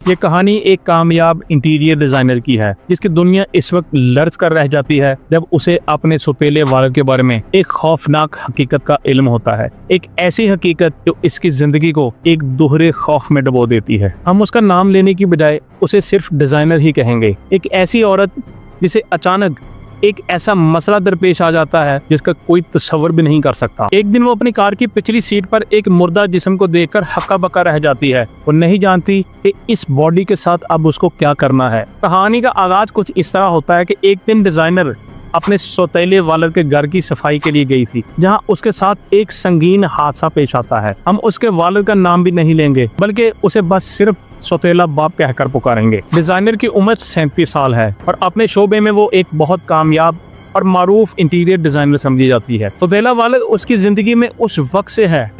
ये कहानी एक कामयाब इंटीरियर डिजाइनर की है जिसकी दुनिया इस वक्त लर्ज कर रह जाती है जब उसे अपने सुपेले वालों के बारे में एक खौफनाक हकीकत का इल्म होता है। एक ऐसी हकीकत जो इसकी जिंदगी को एक दोहरे खौफ में डुबो देती है। हम उसका नाम लेने की बजाय उसे सिर्फ डिजाइनर ही कहेंगे। एक ऐसी औरत जिसे अचानक एक ऐसा मसला दरपेश आ जाता है जिसका कोई तस्वर भी नहीं कर सकता। एक दिन वो अपनी कार की पिछली सीट पर एक मुर्दा जिस्म को देखकर हक्का बक्का रह जाती है। वो नहीं जानती कि इस बॉडी के साथ अब उसको क्या करना है। कहानी का आगाज कुछ इस तरह होता है कि एक दिन डिजाइनर अपने सौतेले वालद के घर की सफाई के लिए गई थी, जहां उसके साथ एक संगीन हादसा पेश आता है। हम उसके वालिद का नाम भी नहीं लेंगे बल्कि उसे बस सिर्फ सौतेला बाप कहकर पुकारेंगे। डिजाइनर की उम्र 37 साल है और अपने शोबे में वो एक बहुत कामयाब और मारूफ इंटीरियर डिजाइनर समझी जाती है। सौतेला वालिद उसकी जिंदगी में उस वक्त से है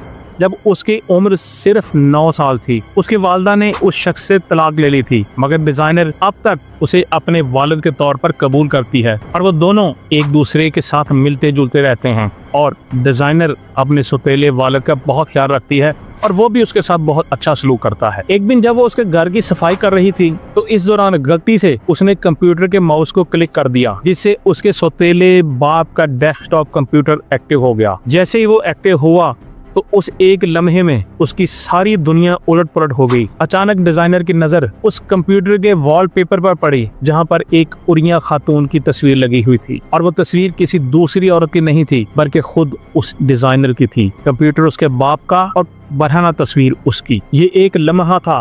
जब उसकी उम्र सिर्फ 9 साल थी। उसकी वालदा ने उस शख्स से तलाक ले ली थी, मगर डिजाइनर अब तक उसे अपने वालिद के तौर पर कबूल करती है और वो दोनों एक दूसरे के साथ मिलते जुलते रहते हैं। और डिजाइनर अपने सौतेले वालिद का बहुत ख्याल रखती है और वो भी उसके साथ बहुत अच्छा सलूक करता है। एक दिन जब वो उसके घर की सफाई कर रही थी तो इस दौरान गलती से उसने कंप्यूटर के माउस को क्लिक कर दिया, जिससे उसके सौतेले बाप का डेस्कटॉप कंप्यूटर एक्टिव हो गया। जैसे ही वो एक्टिव हुआ तो उस एक लम्हे में उसकी सारी दुनिया उलट पुलट हो गई। अचानक डिजाइनर की नजर उस कंप्यूटर के वॉलपेपर पर पड़ी जहां पर एक उरिया खातून की तस्वीर लगी हुई थी और वो तस्वीर किसी दूसरी औरत की नहीं थी बल्कि खुद उस डिजाइनर की थी। कंप्यूटर उसके बाप का और बरहाना तस्वीर उसकी। ये एक लम्हा था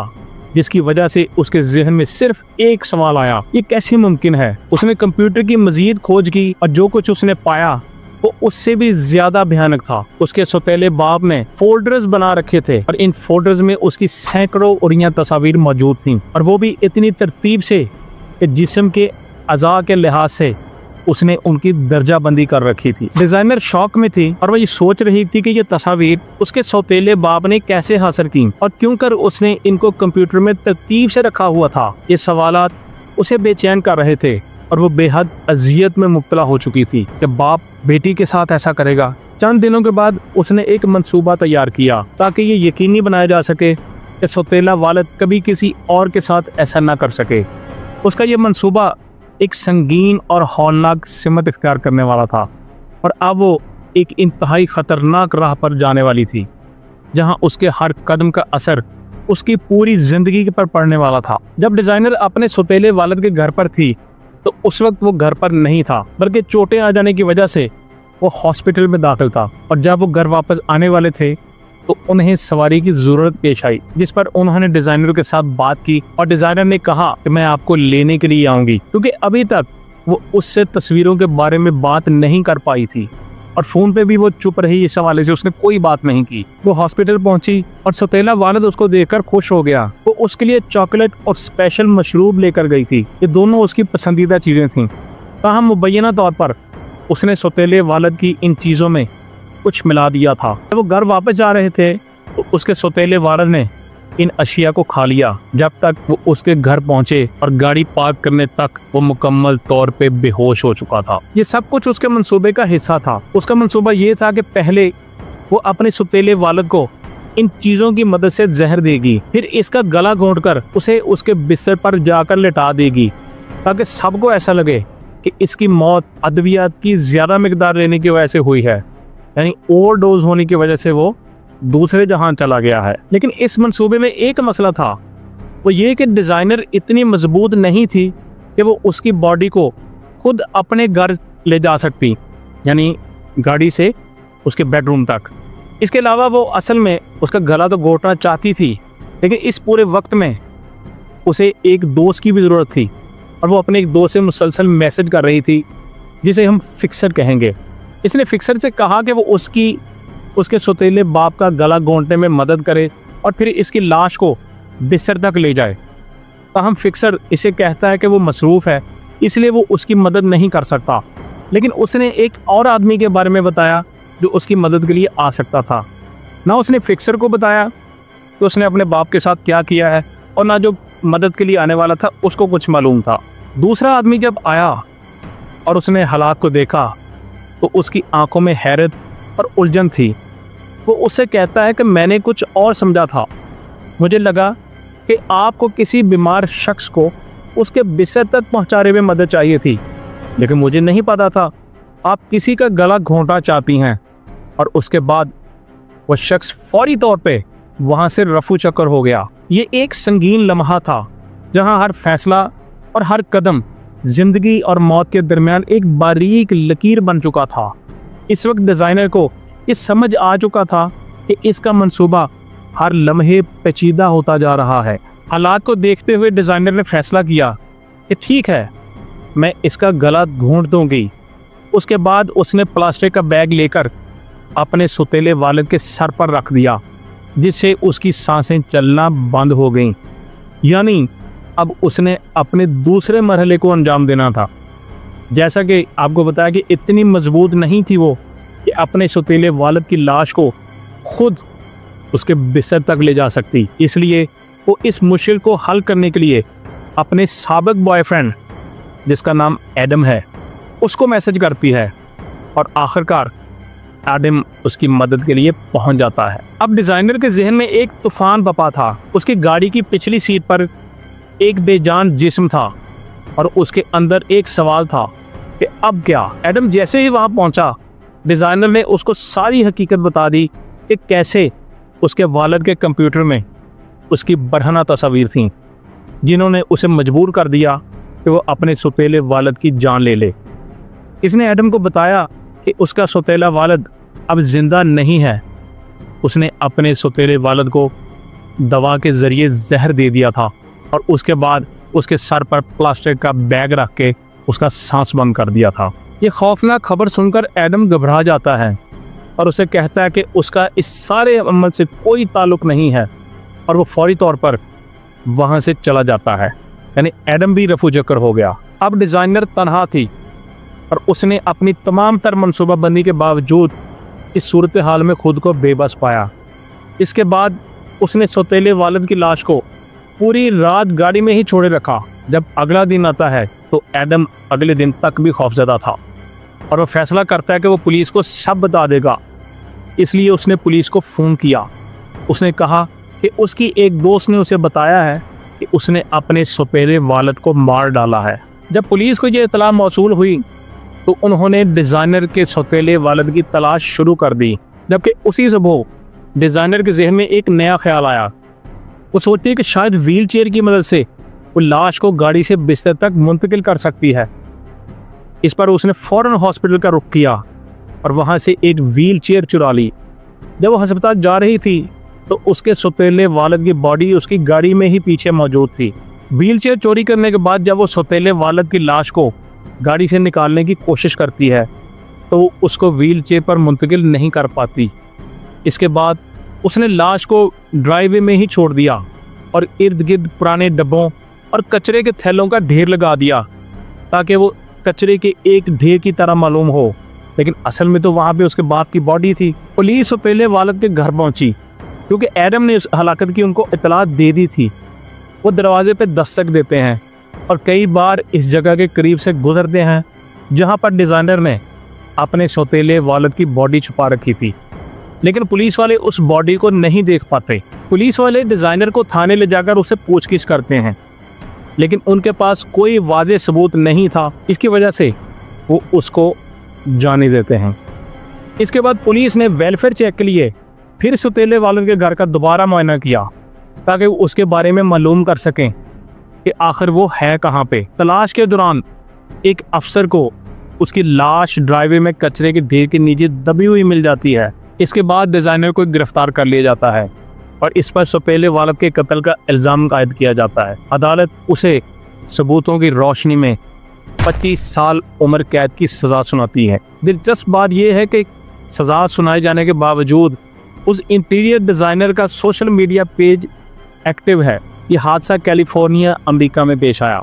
जिसकी वजह से उसके जहन में सिर्फ एक सवाल आया, ये कैसे मुमकिन है। उसने कंप्यूटर की मजीद खोज की और जो कुछ उसने पाया वो उससे भी ज्यादा भयानक था। उसके सौतेले बाप ने फोल्डर्स बना रखे थे और इन फोल्डर्स में उसकी सैकड़ों उरिया तस्वीर मौजूद थीं और वो भी इतनी तरतीब से कि जिस्म के अज़ा के लिहाज से उसने उनकी दर्जा बंदी कर रखी थी। डिजाइनर शौक में थी और वो ये सोच रही थी कि ये तस्वीर उसके सौतेले बाप ने कैसे हासिल की और क्यों कर उसने इनको कंप्यूटर में तरतीब से रखा हुआ था। ये सवालात उसे बेचैन कर रहे थे और वो बेहद अजियत में मुब्तला हो चुकी थी कि बाप बेटी के साथ ऐसा करेगा। चंद दिनों के बाद उसने एक मंसूबा तैयार किया ताकि ये यकीनी बनाया जा सके कि सौतेला वालिद कभी किसी और के साथ ऐसा ना कर सके। उसका ये मंसूबा एक संगीन और हौलनाक सिमत इख्तियार करने वाला था और अब वो एक इंतहाई खतरनाक राह पर जाने वाली थी, जहां उसके हर कदम का असर उसकी पूरी जिंदगी पर पड़ने वाला था। जब डिजाइनर अपने सौतेले वालिद के घर पर थी तो उस वक्त वो घर पर नहीं था बल्कि चोटें आ जाने की वजह से वो हॉस्पिटल में दाखिल था। और जब वो घर वापस आने वाले थे तो उन्हें सवारी की जरूरत पेश आई, जिस पर उन्होंने डिजाइनर के साथ बात की और डिजाइनर ने कहा कि मैं आपको लेने के लिए आऊंगी, क्योंकि अभी तक वो उससे तस्वीरों के बारे में बात नहीं कर पाई थी और फोन पे भी वो चुप रही। इस हवाले से उसने कोई बात नहीं की। वो हॉस्पिटल पहुंची और सौतेला वालिद उसको देखकर खुश हो गया। वो उसके लिए चॉकलेट और स्पेशल मशरूब लेकर गई थी। ये दोनों उसकी पसंदीदा चीजें थीं। ताहम मुबैना तौर पर उसने सौतेले वालिद की इन चीजों में कुछ मिला दिया था। जब वो घर वापस जा रहे थे तो उसके सौतेले वालिद ने इन अशिया को खा लिया। जब तक वो उसके घर पहुंचे और गाड़ी पार्क करने तक वो मुकम्मल तौर पे बेहोश हो चुका था। ये सब कुछ उसके मंसूबे का हिस्सा था। उसका मंसूबा ये था कि पहले वो अपने सौतेले वालिद को इन चीजों की मदद से जहर देगी, फिर इसका गला घोंटकर उसे उसके बिस्तर पर जाकर लिटा देगी ताकि सबको ऐसा लगे कि इसकी मौत अद्वियात की ज्यादा मिकदार लेने की वजह से हुई है, यानी ओवरडोज होने की वजह से वो दूसरे जहां चला गया है। लेकिन इस मंसूबे में एक मसला था, वो ये कि डिजाइनर इतनी मजबूत नहीं थी कि वो उसकी बॉडी को खुद अपने घर ले जा सकती, यानी गाड़ी से उसके बेडरूम तक। इसके अलावा वो असल में उसका गला तो घोटना चाहती थी, लेकिन इस पूरे वक्त में उसे एक दोस्त की भी ज़रूरत थी और वो अपने एक दोस्त से मुसलसल मैसेज कर रही थी जिसे हम फिक्सर कहेंगे। इसने फिक्सर से कहा कि वो उसके सौतेले बाप का गला घोंटने में मदद करे और फिर इसकी लाश को बिस्तर तक ले जाए। ताहम फिक्सर इसे कहता है कि वो मसरूफ़ है, इसलिए वो उसकी मदद नहीं कर सकता। लेकिन उसने एक और आदमी के बारे में बताया जो उसकी मदद के लिए आ सकता था। ना उसने फिक्सर को बताया कि उसने अपने बाप के साथ क्या किया है और ना जो मदद के लिए आने वाला था उसको कुछ मालूम था। दूसरा आदमी जब आया और उसने हालात को देखा तो उसकी आंखों में हैरत और उलझन थी। वो उससे कहता है कि मैंने कुछ और समझा था, मुझे लगा कि आपको किसी बीमार शख्स को उसके बिस्तर तक पहुंचाने में मदद चाहिए थी, लेकिन मुझे नहीं पता था आप किसी का गला घोंटना चाहती हैं। और उसके बाद वह शख्स फौरी तौर पे वहां से रफू चक्कर हो गया। ये एक संगीन लम्हा था जहां हर फैसला और हर कदम जिंदगी और मौत के दरमियान एक बारीक लकीर बन चुका था। इस वक्त डिजाइनर को ये समझ आ चुका था कि इसका मंसूबा हर लम्हे पेचीदा होता जा रहा है। हालात को देखते हुए डिजाइनर ने फैसला किया कि ठीक है, मैं इसका गला घोंट दूंगी। उसके बाद उसने प्लास्टिक का बैग लेकर अपने सुतीले वालिद के सर पर रख दिया, जिससे उसकी सांसें चलना बंद हो गईं। यानी अब उसने अपने दूसरे मरहले को अंजाम देना था। जैसा कि आपको बताया कि इतनी मजबूत नहीं थी वो कि अपने सुतीले वालिद की लाश को खुद उसके बिस्तर तक ले जा सकती। इसलिए वो इस मुश्किल को हल करने के लिए अपने साबिक बॉयफ्रेंड, जिसका नाम एडम है, उसको मैसेज करती है और आखिरकार एडम उसकी मदद के लिए पहुंच जाता है। अब डिजाइनर के जहन में एक तूफान बपा था। उसकी गाड़ी की पिछली सीट पर एक बेजान जिस्म था और उसके अंदर एक सवाल था कि अब क्या। एडम जैसे ही वहां पहुंचा, डिजाइनर ने उसको सारी हकीकत बता दी कि कैसे उसके वालिद के कंप्यूटर में उसकी बरहना तस्वीर थीं, जिन्होंने उसे मजबूर कर दिया कि वो अपने सुतीले वालिद की जान ले ले। इसने एडम को बताया कि उसका सुतीला वालिद अब जिंदा नहीं है। उसने अपने सुतीले वालिद को दवा के जरिए जहर दे दिया था और उसके बाद उसके सर पर प्लास्टिक का बैग रख के उसका सांस बंद कर दिया था। ये खौफनाक खबर सुनकर एडम घबरा जाता है और उसे कहता है कि उसका इस सारे अमल से कोई ताल्लुक नहीं है, और वो फौरी तौर पर वहां से चला जाता है। यानी एडम भी रफू चक्कर हो गया। अब डिजाइनर तन्हा थी और उसने अपनी तमाम तर मनसूबाबंदी के बावजूद इस सूरत हाल में खुद को बेबस पाया। इसके बाद उसने सौतेले वालिद की लाश को पूरी रात गाड़ी में ही छोड़े रखा। जब अगला दिन आता है तो एडम अगले दिन तक भी खौफजदा था और वो फैसला करता है कि वो पुलिस को सब बता देगा। इसलिए उसने पुलिस को फ़ोन किया। उसने कहा कि उसकी एक दोस्त ने उसे बताया है कि उसने अपने सौतेले वालिद को मार डाला है। जब पुलिस को ये इतला मौसूल हुई तो उन्होंने डिज़ाइनर के सौतेले वालिद की तलाश शुरू कर दी। जबकि उसी सुबह डिज़ाइनर के जहन में एक नया ख्याल आया। वो सोचती है कि शायद व्हील चेयर की मदद से वो लाश को गाड़ी से बिस्तर तक मुंतकिल कर सकती है। इस पर उसने फ़ौरन हॉस्पिटल का रुख किया और वहाँ से एक व्हील चेयर चुरा ली। जब वो अस्पताल जा रही थी तो उसके सौतेले वालिद की बॉडी उसकी गाड़ी में ही पीछे मौजूद थी। व्हील चेयर चोरी करने के बाद जब वो सौतेले वालिद की लाश को गाड़ी से निकालने की कोशिश करती है तो उसको व्हील चेयर पर मुंतकिल नहीं कर पाती। इसके बाद उसने लाश को ड्राइववे में ही छोड़ दिया और इर्द गिर्द पुराने डब्बों और कचरे के थैलों का ढेर लगा दिया ताकि वो कचरे के एक ढेर की तरह मालूम हो, लेकिन असल में तो वहाँ पे उसके बाप की बॉडी थी। पुलिस सौतेले वालिद के घर पहुंची क्योंकि एडम ने उस हलाकत की उनको इतला दे दी थी। वो दरवाजे पे दस्तक देते हैं और कई बार इस जगह के करीब से गुजरते हैं जहाँ पर डिज़ाइनर ने अपने सौतेले वालिद की बॉडी छुपा रखी थी, लेकिन पुलिस वाले उस बॉडी को नहीं देख पाते। पुलिस वाले डिज़ाइनर को थाने ले जाकर उसे पूछगिछ करते हैं, लेकिन उनके पास कोई वाज़ेह सबूत नहीं था। इसकी वजह से वो उसको जाने देते हैं। इसके बाद पुलिस ने वेलफेयर चेक के लिए फिर सौतेले वालिद के घर का दोबारा मुआयना किया ताकि वो उसके बारे में मालूम कर सकें कि आखिर वो है कहाँ पे। तलाश के दौरान एक अफसर को उसकी लाश ड्राइववे में कचरे के ढेर के नीचे दबी हुई मिल जाती है। इसके बाद डिज़ाइनर को गिरफ्तार कर लिया जाता है और इस पर सौतेले वालिद के कत्ल का इल्ज़ाम कायद किया जाता है। अदालत उसे सबूतों की रोशनी में 25 साल उम्र कैद की सज़ा सुनाती है। दिलचस्प बात यह है कि सज़ा सुनाए जाने के बावजूद उस इंटीरियर डिज़ाइनर का सोशल मीडिया पेज एक्टिव है। ये हादसा कैलिफोर्निया, अमेरिका में पेश आया।